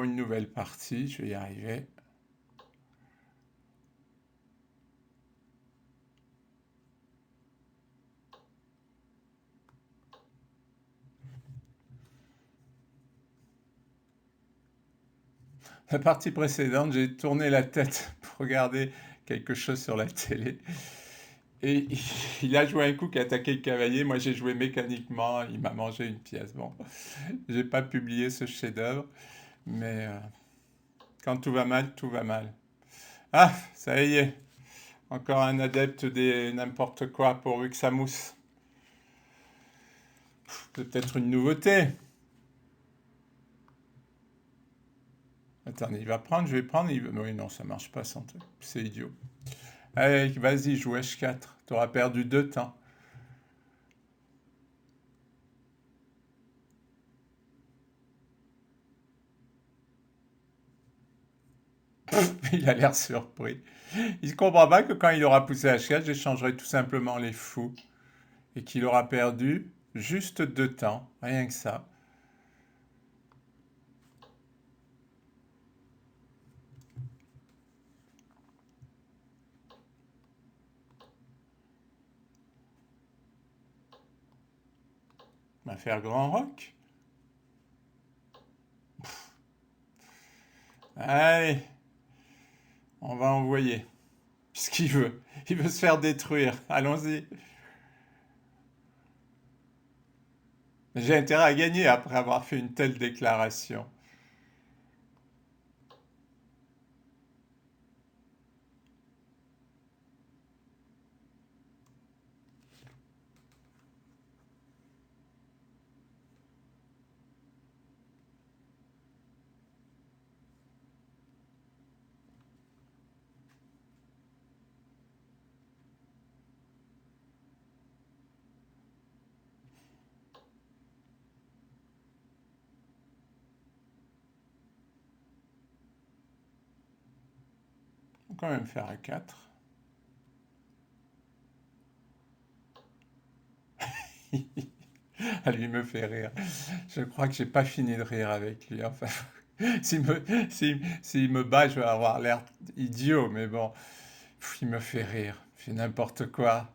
Une nouvelle partie, je vais y arriver. La partie précédente, j'ai tourné la tête pour regarder quelque chose sur la télé. Et il a joué un coup qui a attaqué le cavalier. Moi, j'ai joué mécaniquement. Il m'a mangé une pièce. Bon, j'ai pas publié ce chef-d'œuvre, mais quand tout va mal, tout va mal. Ah, ça y est. Encore un adepte des n'importe quoi pourvu que ça mousse. Peut-être une nouveauté. Attendez, il va prendre, je vais prendre. Oui, non, ça marche pas sans truc. C'est idiot. Allez, vas-y, joue H4. Tu auras perdu 2 temps. Il a l'air surpris. Il ne comprend pas que quand il aura poussé H4, j'échangerai tout simplement les fous. Et qu'il aura perdu juste 2 temps. Rien que ça. On va faire grand rock. Allez, on va envoyer. Puisqu'il veut. Il veut se faire détruire. Allons-y. J'ai intérêt à gagner après avoir fait une telle déclaration. On va quand même faire A4. Lui me fait rire. Je crois que j'ai pas fini de rire avec lui. Enfin, s'il me bat, je vais avoir l'air idiot, mais bon, il me fait rire. Il fait n'importe quoi.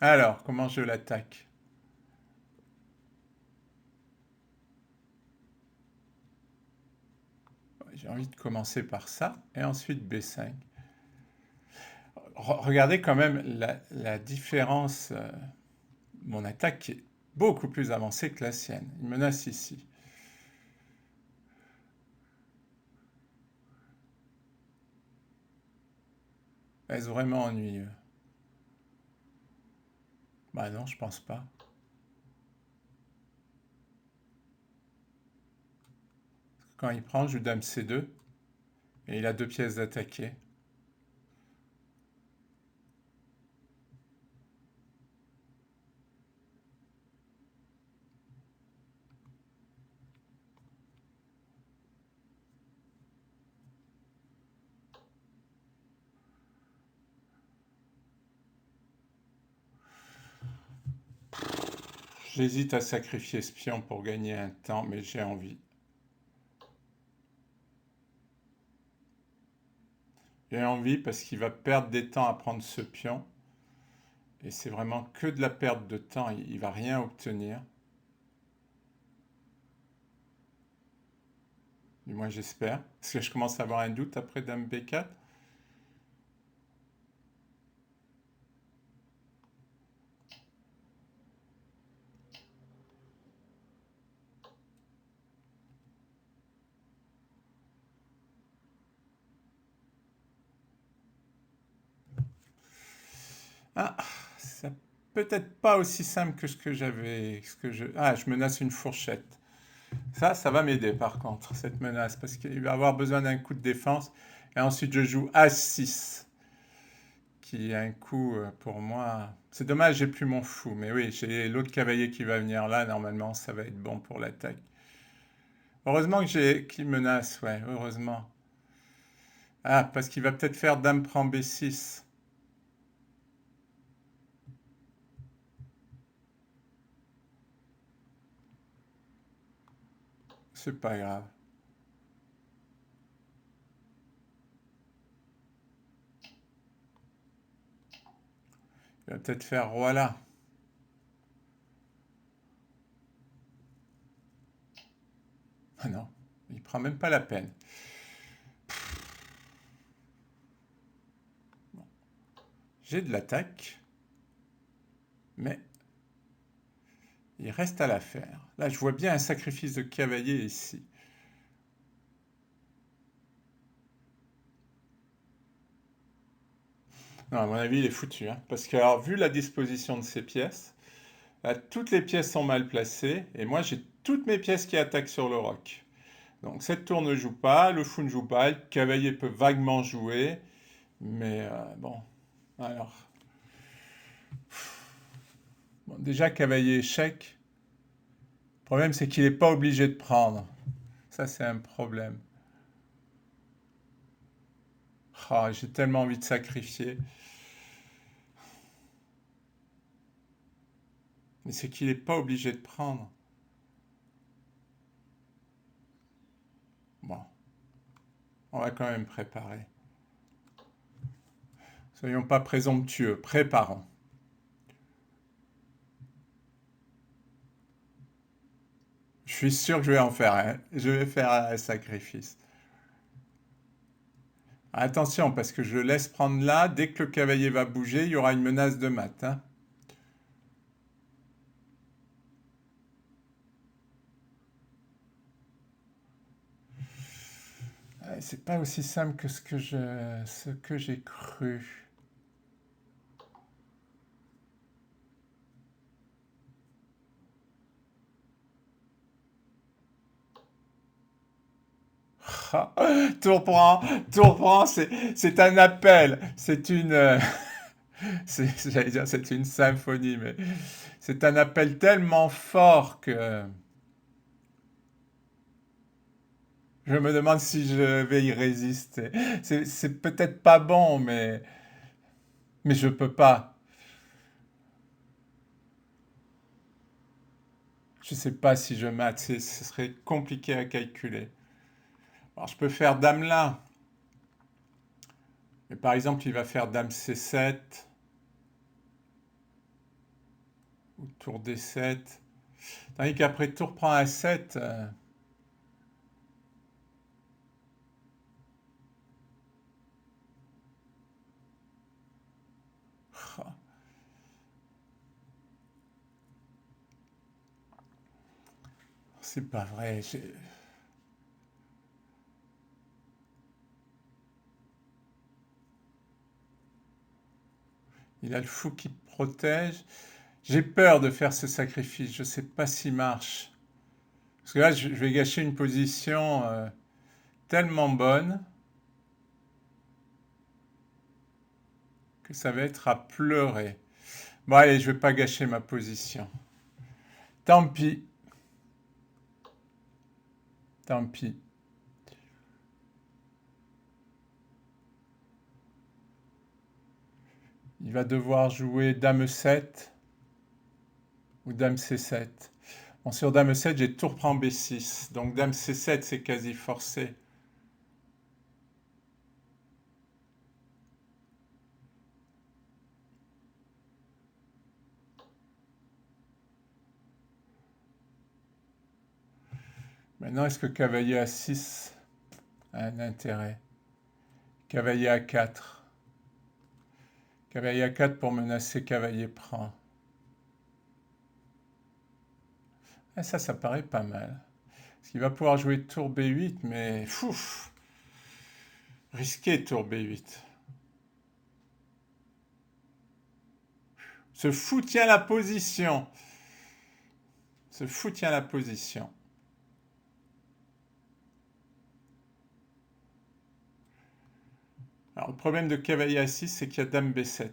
Alors, comment je l'attaque? J'ai envie de commencer par ça, et ensuite B5. Regardez quand même la différence. Mon attaque est beaucoup plus avancée que la sienne. Il menace ici. Est-ce vraiment ennuyeux? Bah non, je pense pas. Quand il prend, je dame C2, et il a 2 pièces d'attaquer. J'hésite à sacrifier ce pion pour gagner un temps, mais j'ai envie. J'ai envie parce qu'il va perdre des temps à prendre ce pion. Et c'est vraiment que de la perte de temps. Il va rien obtenir. Du moins, j'espère. Parce que je commence à avoir un doute après dame B4. Ah, ça peut-être pas aussi simple que ce que j'avais. Ah, je menace une fourchette. Ça va m'aider par contre, cette menace, parce qu'il va avoir besoin d'un coup de défense. Et ensuite, je joue A6, qui est un coup pour moi. C'est dommage, j'ai plus mon fou, mais oui, j'ai l'autre cavalier qui va venir là. Normalement, ça va être bon pour l'attaque. Heureusement que j'ai qui menace, ouais, heureusement. Ah, parce qu'il va peut-être faire dame prend B6. c'est pas grave. Il va peut-être faire roi là. Ah non, il prend même pas la peine. J'ai de l'attaque, mais il reste à la faire. Là, je vois bien un sacrifice de cavalier ici. Non, à mon avis, il est foutu, hein, parce que, alors, vu la disposition de ses pièces, là, toutes les pièces sont mal placées, et moi, j'ai toutes mes pièces qui attaquent sur le roc. Donc, cette tour ne joue pas, le fou ne joue pas, le cavalier peut vaguement jouer, mais bon, alors... Bon, déjà, cavalier échec, le problème, c'est qu'il n'est pas obligé de prendre. Ça, c'est un problème. Ah, j'ai tellement envie de sacrifier. Mais c'est qu'il n'est pas obligé de prendre. Bon, on va quand même préparer. Soyons pas présomptueux, préparons. Je suis sûr que je vais en faire un. Je vais faire un sacrifice. Attention, parce que je le laisse prendre là. Dès que le cavalier va bouger, il y aura une menace de mat, hein. C'est pas aussi simple que ce que j'ai cru. Ah, tour prend, c'est un appel, c'est une, j'allais dire, c'est une symphonie, mais c'est un appel tellement fort que je me demande si je vais y résister. C'est peut-être pas bon, mais je peux pas. Je sais pas si je mate, ce serait compliqué à calculer. Alors je peux faire dame là, mais par exemple il va faire dame C7 ou tour D7. Tandis qu'après tour prend A7, c'est pas vrai. Il a le fou qui protège. J'ai peur de faire ce sacrifice. Je sais pas s'il marche. Parce que là, je vais gâcher une position tellement bonne que ça va être à pleurer. Bon, allez, je vais pas gâcher ma position. Tant pis. Tant pis. Il va devoir jouer dame 7 ou dame C7. Bon, sur dame 7, j'ai tour prend B6. Donc dame C7, c'est quasi forcé. Maintenant, est-ce que cavalier A6 a un intérêt? Cavalier A4. Cavalier A4 pour menacer cavalier prend. Ah, ça paraît pas mal. Parce qu'il va pouvoir jouer tour B8, mais fouf, risqué tour B8. Ce fou tient la position. Ce fou tient la position. Alors, le problème de cavalier A6, c'est qu'il y a dame B7.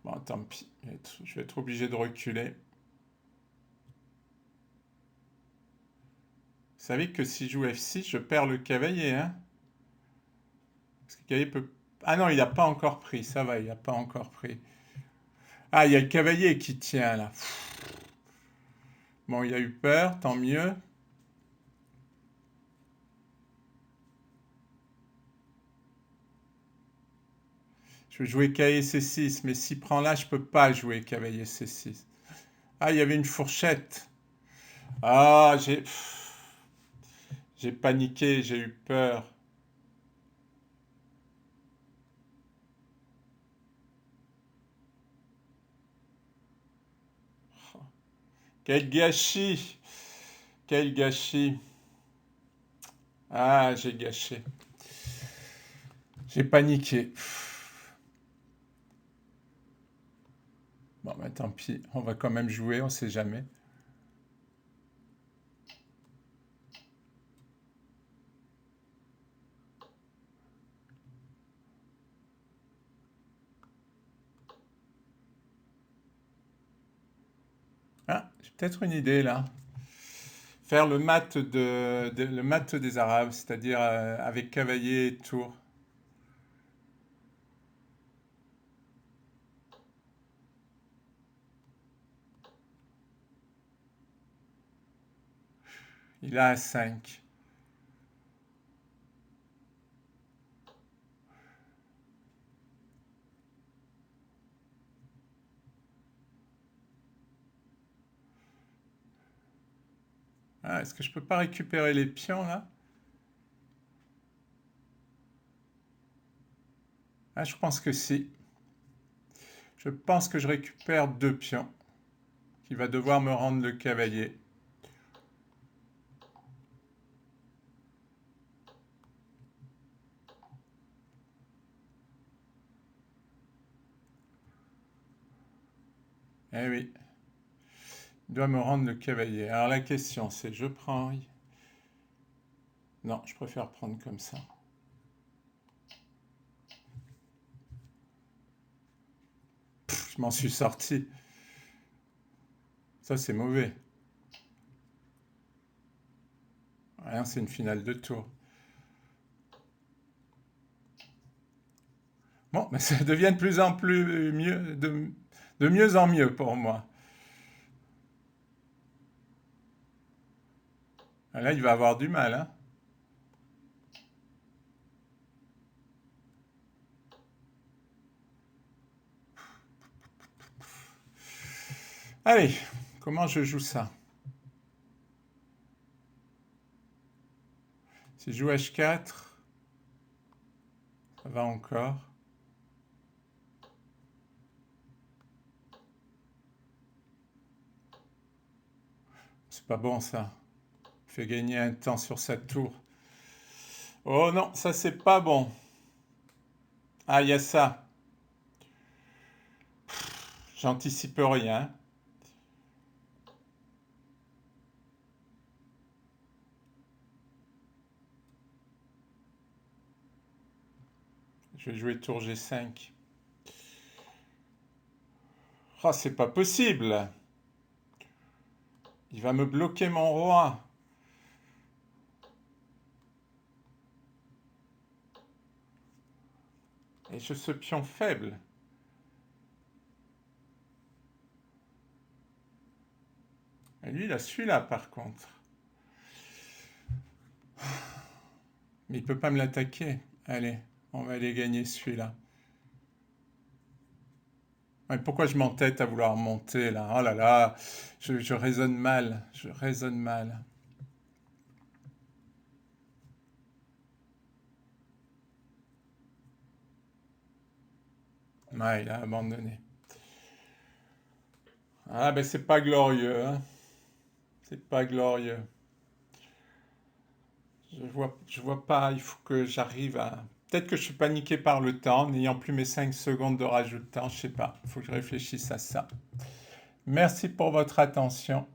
Bon, tant pis. Je vais être obligé de reculer. Vous savez que si je joue F6, je perds le cavalier, hein? Parce que le cavalier peut... Ah non, il n'a pas encore pris. Ça va, il n'a pas encore pris. Ah, il y a le cavalier qui tient, là. Bon, il a eu peur, tant mieux. Je vais jouer cavalier C6, mais s'il prend là, je peux pas jouer cavalier C6. Ah, il y avait une fourchette. Ah, j'ai paniqué, j'ai eu peur. Quel gâchis! Quel gâchis! Ah, j'ai gâché. J'ai paniqué. Bon, bah tant pis, on va quand même jouer, on sait jamais. Ah, j'ai peut-être une idée là. Faire le mat des Arabes, c'est-à-dire avec cavalier et tour. Il a A5. Ah, est-ce que je peux pas récupérer les pions là? Ah, je pense que si. Je pense que je récupère 2 pions. Qui va devoir me rendre le cavalier. Eh oui, il doit me rendre le cavalier. Alors la question c'est, je prends... Non, je préfère prendre comme ça. Je m'en suis sorti. Ça c'est mauvais. Rien, c'est une finale de tour. Bon, mais ça devient de plus en plus mieux, de mieux en mieux pour moi. Ah, là, il va avoir du mal, hein. Allez, comment je joue ça? Si je joue H4, ça va encore. C'est pas bon ça. Il fait gagner un temps sur sa tour. Oh non, ça c'est pas bon. Ah, il y a ça. J'anticipe rien. Je vais jouer tour G5. Oh, c'est pas possible. Il va me bloquer mon roi. Et je ce pion faible. Et lui, il a celui-là par contre. Mais il peut pas me l'attaquer. Allez, on va aller gagner celui-là. Ouais, pourquoi je m'entête à vouloir monter là? Oh là là, je raisonne mal. Je raisonne mal. Ouais, il a abandonné. Ah ben c'est pas glorieux, hein. C'est pas glorieux. Je vois pas, il faut que j'arrive à... Peut-être que je suis paniqué par le temps, n'ayant plus mes 5 secondes de rajout de temps, je sais pas. Il faut que je réfléchisse à ça. Merci pour votre attention.